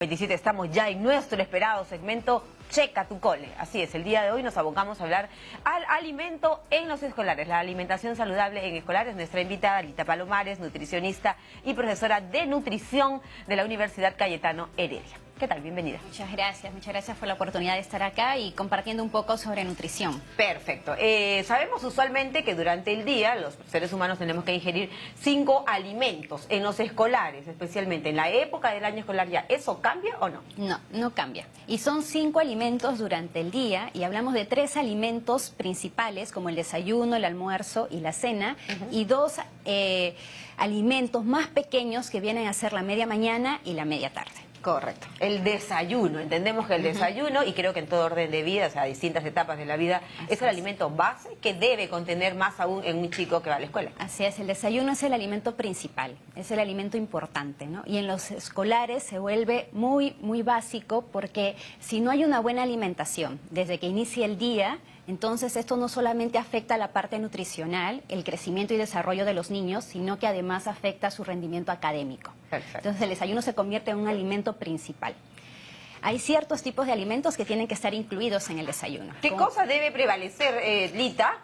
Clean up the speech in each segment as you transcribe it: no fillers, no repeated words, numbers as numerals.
27 estamos ya en nuestro esperado segmento Checa tu Cole. Así es, el día de hoy nos abocamos a hablar al alimento en los escolares, la alimentación saludable en escolares. Nuestra invitada Alita Palomares, nutricionista y profesora de nutrición de la Universidad Cayetano Heredia. ¿Qué tal? Bienvenida. Muchas gracias por la oportunidad de estar acá y compartiendo un poco sobre nutrición. Perfecto. Sabemos usualmente que durante el día los seres humanos tenemos que ingerir 5 alimentos en los escolares, especialmente en la época del año escolar ya. ¿Eso cambia o no? No, no cambia. Y son 5 alimentos durante el día y hablamos de 3 alimentos principales como el desayuno, el almuerzo y la cena y 2 alimentos más pequeños que vienen a ser la media mañana y la media tarde. Correcto. El desayuno. Entendemos que el desayuno, y creo que en todo orden de vida, o sea, distintas etapas de la vida, es el alimento base que debe contener más aún en un chico que va a la escuela. Así es, el desayuno es el alimento principal, es el alimento importante, ¿no? Y en los escolares se vuelve muy básico porque si no hay una buena alimentación desde que inicia el día, entonces esto no solamente afecta a la parte nutricional, el crecimiento y desarrollo de los niños, sino que además afecta a su rendimiento académico. Perfecto. Entonces el desayuno se convierte en un alimento principal. Hay ciertos tipos de alimentos que tienen que estar incluidos en el desayuno. ¿Qué cosa debe prevalecer, Lita?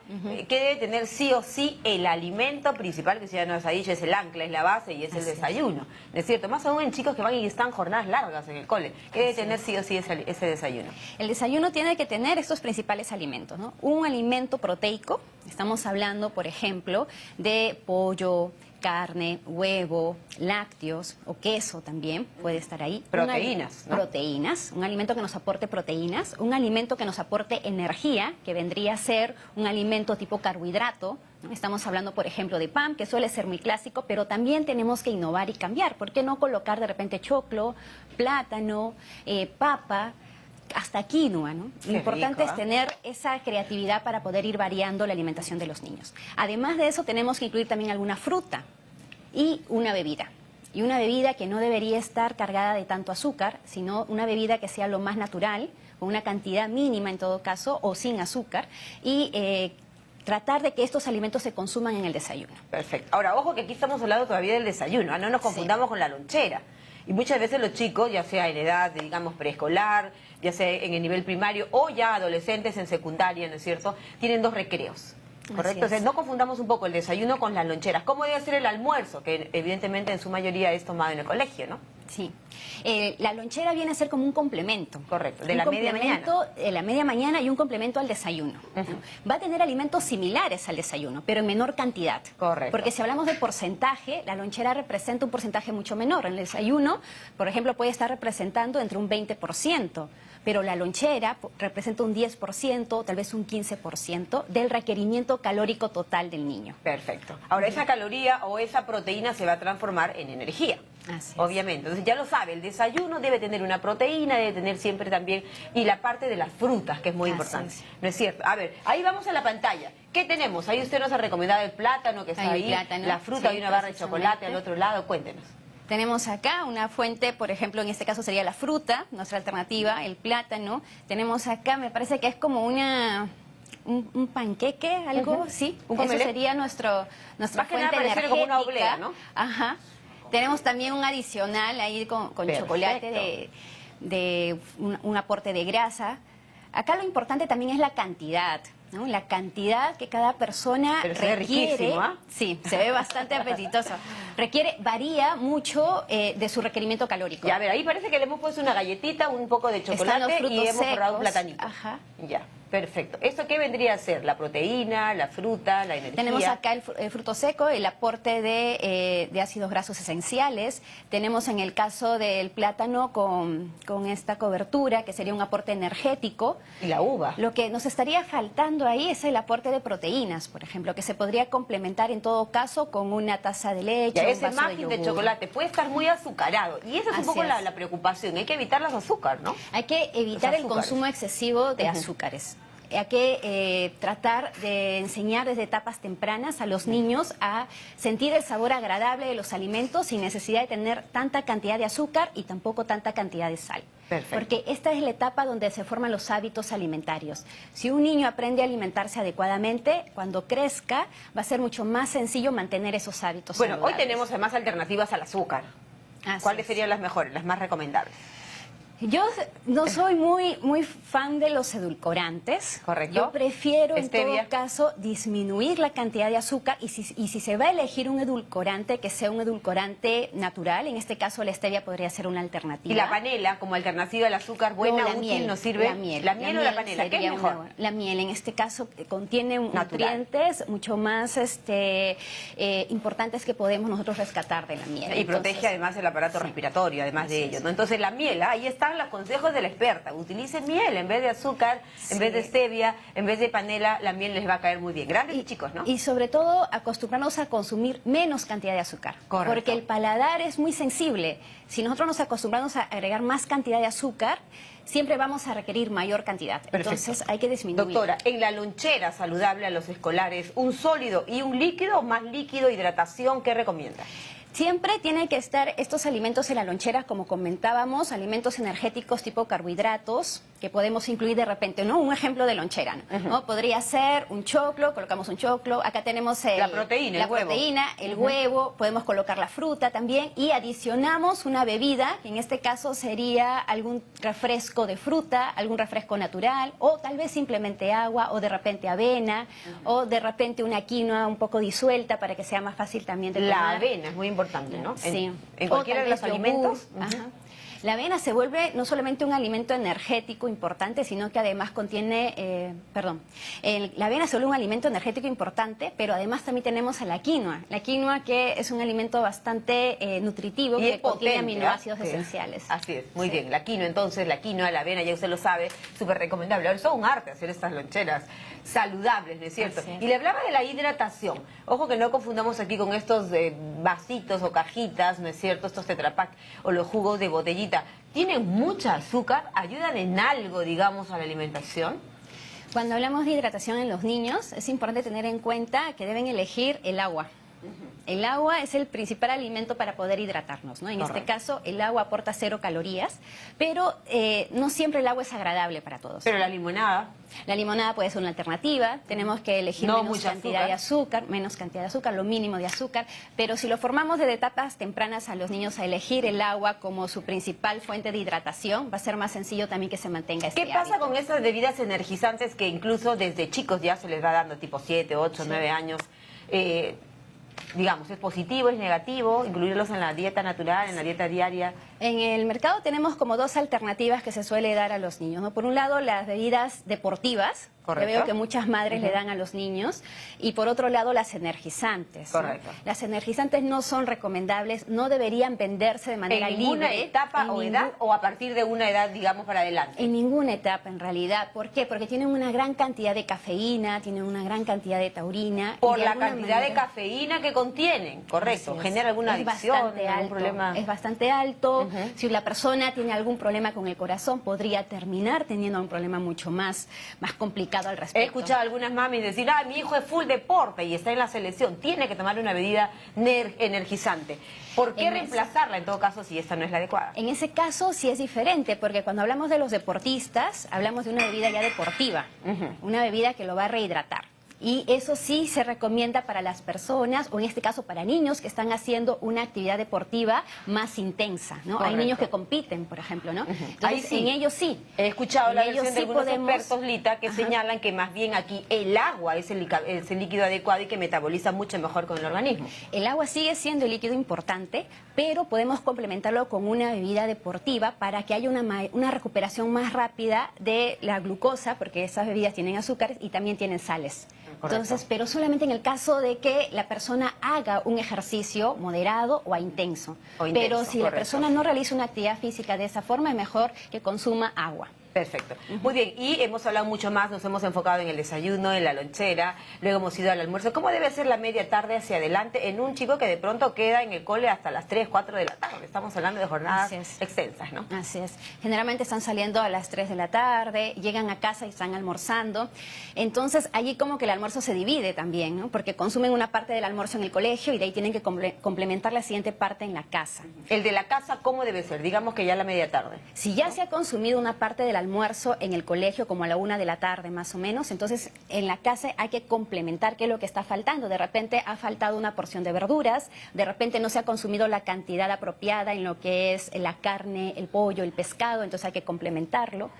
¿Qué debe tener sí o sí el alimento principal, que ya nos ha dicho, es el ancla, es la base y es el desayuno? ¿No es cierto? Más aún en chicos que van y están jornadas largas en el cole. ¿Qué debe tener sí o sí ese desayuno? El desayuno tiene que tener estos principales alimentos, ¿no? Un alimento proteico, estamos hablando, por ejemplo, de pollo, carne, huevo, lácteos o queso también puede estar ahí. Proteínas, ¿no? Proteínas, un alimento que nos aporte proteínas, un alimento que nos aporte energía, que vendría a ser un alimento tipo carbohidrato, ¿no? Estamos hablando, por ejemplo, de pan, que suele ser muy clásico, pero también tenemos que innovar y cambiar. ¿Por qué no colocar de repente choclo, plátano, papa, hasta quinoa, ¿no? Lo importante es tener esa creatividad para poder ir variando la alimentación de los niños. Además de eso, tenemos que incluir también alguna fruta y una bebida. Y una bebida que no debería estar cargada de tanto azúcar, sino una bebida que sea lo más natural, con una cantidad mínima en todo caso, o sin azúcar, y tratar de que estos alimentos se consuman en el desayuno. Perfecto. Ahora, ojo que aquí estamos hablando todavía del desayuno, no nos confundamos con la lonchera. Y muchas veces los chicos, ya sea en edad, digamos, preescolar, ya sea en el nivel primario o ya adolescentes en secundaria, ¿no es cierto?, tienen 2 recreos, ¿correcto? Entonces, no confundamos un poco el desayuno con las loncheras. ¿Cómo debe ser el almuerzo? Que evidentemente en su mayoría es tomado en el colegio, ¿no? Sí. La lonchera viene a ser como un complemento. Correcto, de la media mañana. De la media mañana y un complemento al desayuno. Va a tener alimentos similares al desayuno, pero en menor cantidad. Correcto. Porque si hablamos de porcentaje, la lonchera representa un porcentaje mucho menor. En el desayuno, por ejemplo, puede estar representando entre un 20%, pero la lonchera representa un 10%, tal vez un 15% del requerimiento calórico total del niño. Perfecto. Ahora, esa caloría o esa proteína se va a transformar en energía. Así es. Obviamente, entonces ya lo sabe, el desayuno debe tener una proteína, debe tener siempre también, y la parte de las frutas, que es muy importante, ¿no es cierto? A ver, ahí vamos a la pantalla, ¿qué tenemos? Ahí usted nos ha recomendado el plátano que está ahí, la fruta, hay una barra de chocolate al otro lado, cuéntenos. Tenemos acá una fuente, por ejemplo, en este caso sería la fruta, nuestra alternativa, el plátano. Tenemos acá, me parece que es como un panqueque, algo, sí. Eso sería nuestra fuente energética. Como una oblea, ¿no? Ajá. Tenemos también un adicional ahí con chocolate de un aporte de grasa. Acá lo importante también es la cantidad, ¿no? La cantidad que cada persona requiere. Se ve riquísimo, ¿ah? Sí, se ve bastante apetitoso. Varía mucho de su requerimiento calórico. Ya, a ver, ahí parece que le hemos puesto una galletita, un poco de chocolate y hemos forrado un platanito. Ajá. Ya. Perfecto. ¿Esto qué vendría a ser? ¿La proteína, la fruta, la energía? Tenemos acá el fruto seco, el aporte de ácidos grasos esenciales. Tenemos en el caso del plátano con esta cobertura, que sería un aporte energético. ¿Y la uva? Lo que nos estaría faltando ahí es el aporte de proteínas, por ejemplo, que se podría complementar en todo caso con una taza de leche, ya, un ese vaso muffin de de chocolate puede estar muy azucarado. Y esa es un poco la preocupación. Hay que evitar las azúcar, ¿no? Hay que evitar el consumo excesivo de azúcares. Hay que tratar de enseñar desde etapas tempranas a los niños a sentir el sabor agradable de los alimentos sin necesidad de tener tanta cantidad de azúcar y tampoco tanta cantidad de sal. Perfecto. Porque esta es la etapa donde se forman los hábitos alimentarios. Si un niño aprende a alimentarse adecuadamente, cuando crezca va a ser mucho más sencillo mantener esos hábitos saludables. Hoy tenemos además alternativas al azúcar. ¿Cuáles serían las mejores, las más recomendables? Yo no soy muy fan de los edulcorantes. Correcto. Yo prefiero Stevia. en todo caso disminuir la cantidad de azúcar y si se va a elegir un edulcorante, que sea un edulcorante natural. En este caso la stevia podría ser una alternativa. Y la panela como alternativa al azúcar buena, No, la útil, miel, nos sirve. La miel. O la panela, ¿qué es sería mejor? la miel en este caso contiene Natural. nutrientes mucho más importantes que podemos nosotros rescatar de la miel. Y protege además el aparato respiratorio, además de ello, ¿no? Entonces la miel, ahí están los consejos de la experta. Utilice miel en vez de azúcar, en vez de stevia, en vez de panela, la miel les va a caer muy bien. Grandes y chicos, ¿no? Y sobre todo acostumbrarnos a consumir menos cantidad de azúcar. Correcto. Porque el paladar es muy sensible. Si nosotros nos acostumbramos a agregar más cantidad de azúcar, siempre vamos a requerir mayor cantidad. Perfecto. Entonces hay que disminuir. Doctora, en la lonchera saludable a los escolares, ¿un sólido y un líquido, más líquido, hidratación, qué recomienda? Siempre tienen que estar estos alimentos en la lonchera, como comentábamos, alimentos energéticos tipo carbohidratos, que podemos incluir de repente, ¿no? Un ejemplo de lonchera, ¿no? Podría ser un choclo, colocamos un choclo, acá tenemos la proteína, el huevo, podemos colocar la fruta también y adicionamos una bebida, que en este caso sería algún refresco de fruta, algún refresco natural, o tal vez simplemente agua, o de repente avena, o de repente una quinoa un poco disuelta para que sea más fácil también de tomar. La avena es muy importante, ¿no? Sí. En cualquiera de los alimentos. Ajá. La avena se vuelve no solamente un alimento energético importante, sino que además contiene, la avena se vuelve un alimento energético importante, pero además también tenemos a la quinoa que es un alimento bastante nutritivo, Y que contiene aminoácidos sí, esenciales. Así es, muy bien. La quinoa, entonces, la avena, ya usted lo sabe, súper recomendable. Ahora, es un arte hacer estas loncheras saludables, ¿no es cierto? Así es. Y le hablaba de la hidratación. Ojo que no confundamos aquí con estos vasitos o cajitas, ¿no es cierto? Estos Tetra Pak o los jugos de botellita. ¿Tienen mucha azúcar? ¿Ayudan en algo, digamos, a la alimentación? Cuando hablamos de hidratación en los niños, es importante tener en cuenta que deben elegir el agua. El agua es el principal alimento para poder hidratarnos, ¿no? En este caso, el agua aporta 0 calorías, pero no siempre el agua es agradable para todos. Pero la limonada. La limonada puede ser una alternativa, tenemos que elegir menos cantidad de azúcar, lo mínimo de azúcar, pero si lo formamos desde etapas tempranas a los niños a elegir el agua como su principal fuente de hidratación, va a ser más sencillo también que se mantenga este ¿Qué pasa hábito. con esas bebidas energizantes que incluso desde chicos ya se les va dando, tipo 7, 8, 9 años? Digamos, ¿es positivo, es negativo? ¿Incluirlos en la dieta natural, en la dieta diaria? En el mercado tenemos como 2 alternativas que se suele dar a los niños, ¿no? Por un lado, las bebidas deportivas, Correcto. que veo que muchas madres le dan a los niños, y por otro lado, las energizantes, ¿no? Correcto. Las energizantes no son recomendables, no deberían venderse de manera ¿En ninguna libre. etapa o edad o a partir de una edad, digamos, para adelante? En ninguna etapa, en realidad. ¿Por qué? Porque tienen una gran cantidad de cafeína, tienen una gran cantidad de taurina. Por y de la alguna cantidad de manera- cafeína que contienen, correcto. Así es. ¿Genera alguna Es adicción, bastante algún alto, problema? Es bastante alto. Si la persona tiene algún problema con el corazón, podría terminar teniendo un problema mucho más complicado al respecto. He escuchado a algunas mamis decir, mi hijo es full deporte y está en la selección, tiene que tomar una bebida energizante. ¿Por qué reemplazarla en todo caso si esta no es la adecuada? En ese caso sí es diferente, porque cuando hablamos de los deportistas, hablamos de una bebida ya deportiva, una bebida que lo va a rehidratar. Y eso sí se recomienda para las personas, o en este caso para niños que están haciendo una actividad deportiva más intensa, ¿no? Hay Correcto. niños que compiten, por ejemplo, ¿no? Entonces, Ahí sí. en ellos sí. He escuchado En la ellos versión de sí algunos podemos- expertos, Lita, que señalan que más bien aquí el agua es el líquido adecuado y que metaboliza mucho mejor con el organismo. El agua sigue siendo el líquido importante, pero podemos complementarlo con una bebida deportiva para que haya una recuperación más rápida de la glucosa, porque esas bebidas tienen azúcares y también tienen sales. Correcto. Entonces, pero solamente en el caso de que la persona haga un ejercicio moderado o intenso. O intenso, Pero si la correcto. persona no realiza una actividad física de esa forma, es mejor que consuma agua. Perfecto. Muy bien, y hemos hablado mucho más, nos hemos enfocado en el desayuno, en la lonchera, luego hemos ido al almuerzo. ¿Cómo debe ser la media tarde hacia adelante en un chico que de pronto queda en el cole hasta las 3, 4 de la tarde? Estamos hablando de jornadas Así es. extensas, ¿no? Así es. Generalmente están saliendo a las 3 de la tarde, llegan a casa y están almorzando. Entonces, allí como que el almuerzo se divide también, ¿no? Porque consumen una parte del almuerzo en el colegio y de ahí tienen que complementar la siguiente parte en la casa. El de la casa, ¿cómo debe ser? Digamos que ya la media tarde. Si ya se ha consumido una parte del almuerzo almuerzo en el colegio como a la 1 de la tarde más o menos, entonces en la casa hay que complementar qué es lo que está faltando. De repente ha faltado una porción de verduras, de repente no se ha consumido la cantidad apropiada en lo que es la carne, el pollo, el pescado, entonces hay que complementarlo.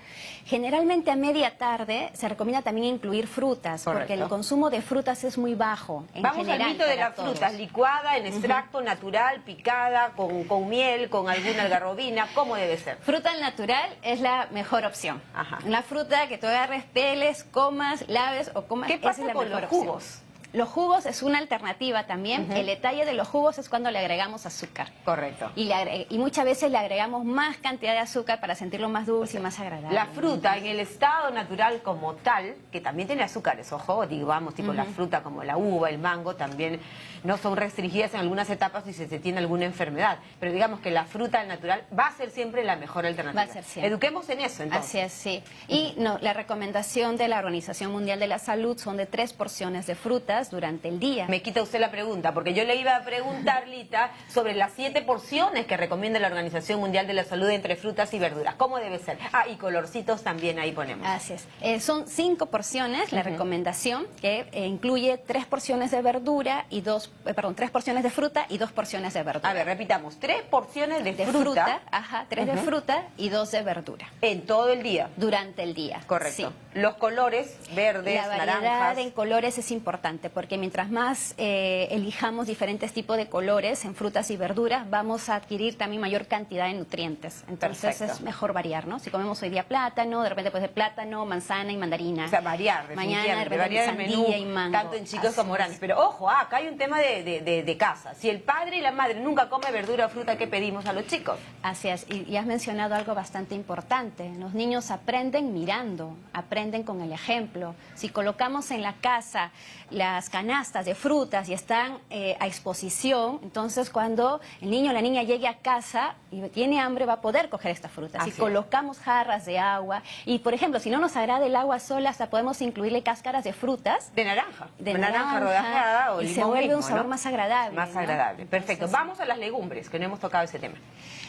Generalmente a media tarde se recomienda también incluir frutas, porque el consumo de frutas es muy bajo en Vamos general. al mito de las frutas, licuada, en extracto natural, picada, con miel, con alguna algarrobina, ¿cómo debe ser? Fruta natural es la mejor opción. Una fruta que tú agarres, peles, comas, laves o comas. ¿Qué pasa con los jugos? Los jugos es una alternativa también. El detalle de los jugos es cuando le agregamos azúcar. Correcto. Y muchas veces le agregamos más cantidad de azúcar para sentirlo más dulce y más agradable. La fruta en el estado natural como tal, que también tiene azúcares, ojo, digamos, tipo la fruta como la uva, el mango, también no son restringidas en algunas etapas si se tiene alguna enfermedad. Pero digamos que la fruta al natural va a ser siempre la mejor alternativa. Va a ser siempre. Eduquemos en eso, entonces. Así es, sí. Y la recomendación de la Organización Mundial de la Salud son de 3 porciones de frutas durante el día. Me quita usted la pregunta, porque yo le iba a preguntar, Lita, sobre las 7 porciones que recomienda la Organización Mundial de la Salud entre frutas y verduras. ¿Cómo debe ser? Ah, y colorcitos también ahí ponemos. Así es. Son 5 porciones, la recomendación, que incluye 3 porciones de verdura y 3 porciones de fruta y 2 porciones de verdura. A ver, repitamos, 3 porciones de fruta. 3 de fruta y 2 de verdura. En todo el día. Durante el día. Correcto. Sí. Los colores, verdes, la variedad naranjas. en colores es importante porque mientras más elijamos diferentes tipos de colores en frutas y verduras, vamos a adquirir también mayor cantidad de nutrientes. Entonces es mejor variar, ¿no? Si comemos hoy día plátano, de repente puede ser plátano, manzana y mandarina. O sea, variar, mañana de repente variar el menú, sandía y mango. tanto en chicos como grandes. Pero ojo, acá hay un tema de casa. Si el padre y la madre nunca come verdura o fruta, ¿qué pedimos a los chicos? Así es, y has mencionado algo bastante importante. Los niños aprenden mirando, aprenden con el ejemplo. Si colocamos en la casa las canastas de frutas y están a exposición, entonces cuando el niño o la niña llegue a casa y tiene hambre va a poder coger esta fruta. Si colocamos jarras de agua y, por ejemplo, si no nos agrada el agua sola, hasta podemos incluirle cáscaras de frutas. De naranja. De naranja rodajada o y limón se vuelve mismo, un sabor ¿no? más agradable. Más agradable, perfecto. Entonces, vamos a las legumbres, que no hemos tocado ese tema.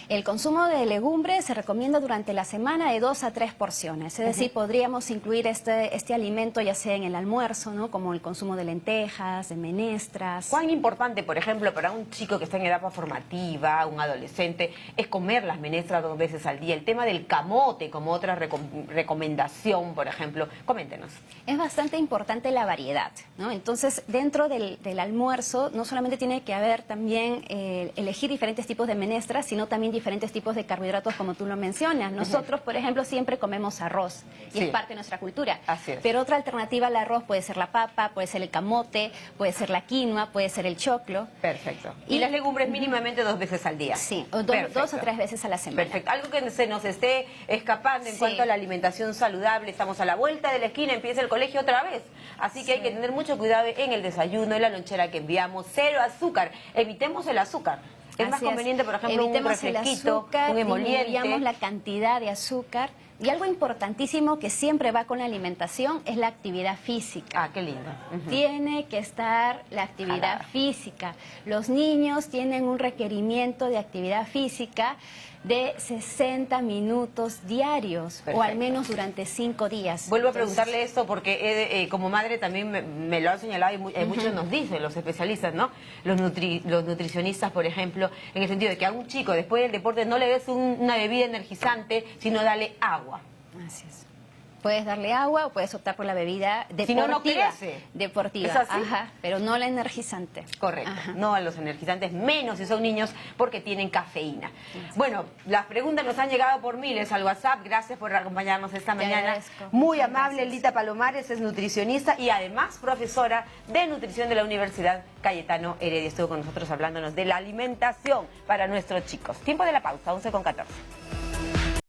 El consumo de legumbres se recomienda durante la semana de 2 a 3 porciones. Es decir, podríamos incluir este alimento ya sea en el almuerzo, ¿no? Como el consumo de lentejas, de menestras. ¿Cuán importante, por ejemplo, para un chico que está en etapa formativa, un adolescente, es comer las menestras 2 veces al día? El tema del camote como otra recomendación, por ejemplo. Coméntenos. Es bastante importante la variedad, ¿no? Entonces, dentro del almuerzo no solamente tiene que haber también elegir diferentes tipos de menestras, sino también diferentes tipos de carbohidratos, como tú lo mencionas. Nosotros, por ejemplo, siempre comemos arroz y es parte de nuestra cultura. Así es. Pero otra alternativa al arroz puede ser la papa, puede ser el camote, puede ser la quinoa, puede ser el choclo. Perfecto. Y las legumbres mínimamente 2 veces al día. Sí, o 2 o 3 veces a la semana. Perfecto. Algo que se nos esté escapando en cuanto a la alimentación saludable. Estamos a la vuelta de la esquina, empieza el colegio otra vez. Así que hay que tener mucho cuidado en el desayuno, en la lonchera que enviamos. 0 azúcar. Evitemos el azúcar. Es más conveniente, por ejemplo, un refresquito, un emoliente. Disminuyamos la cantidad de azúcar. Y algo importantísimo que siempre va con la alimentación es la actividad física. Ah, qué lindo. Tiene que estar la actividad física. Los niños tienen un requerimiento de actividad física de 60 minutos diarios, o al menos durante 5 días. Vuelvo a preguntarle esto porque como madre también me lo han señalado y muchos nos dicen los especialistas, ¿no? Los nutricionistas, por ejemplo, en el sentido de que a un chico después del deporte no le des una bebida energizante, sino dale agua. Así es. Puedes darle agua o puedes optar por la bebida deportiva. Si no, no crece. Deportiva, ¿Es así? pero no la energizante. Correcto, no a los energizantes, menos si son niños porque tienen cafeína. Bueno, las preguntas nos han llegado por miles al WhatsApp, gracias por acompañarnos esta mañana. Muy amable, Lita Palomares es nutricionista y además profesora de nutrición de la Universidad Cayetano Heredia. Estuvo con nosotros hablándonos de la alimentación para nuestros chicos. Tiempo de la pausa, 11:14.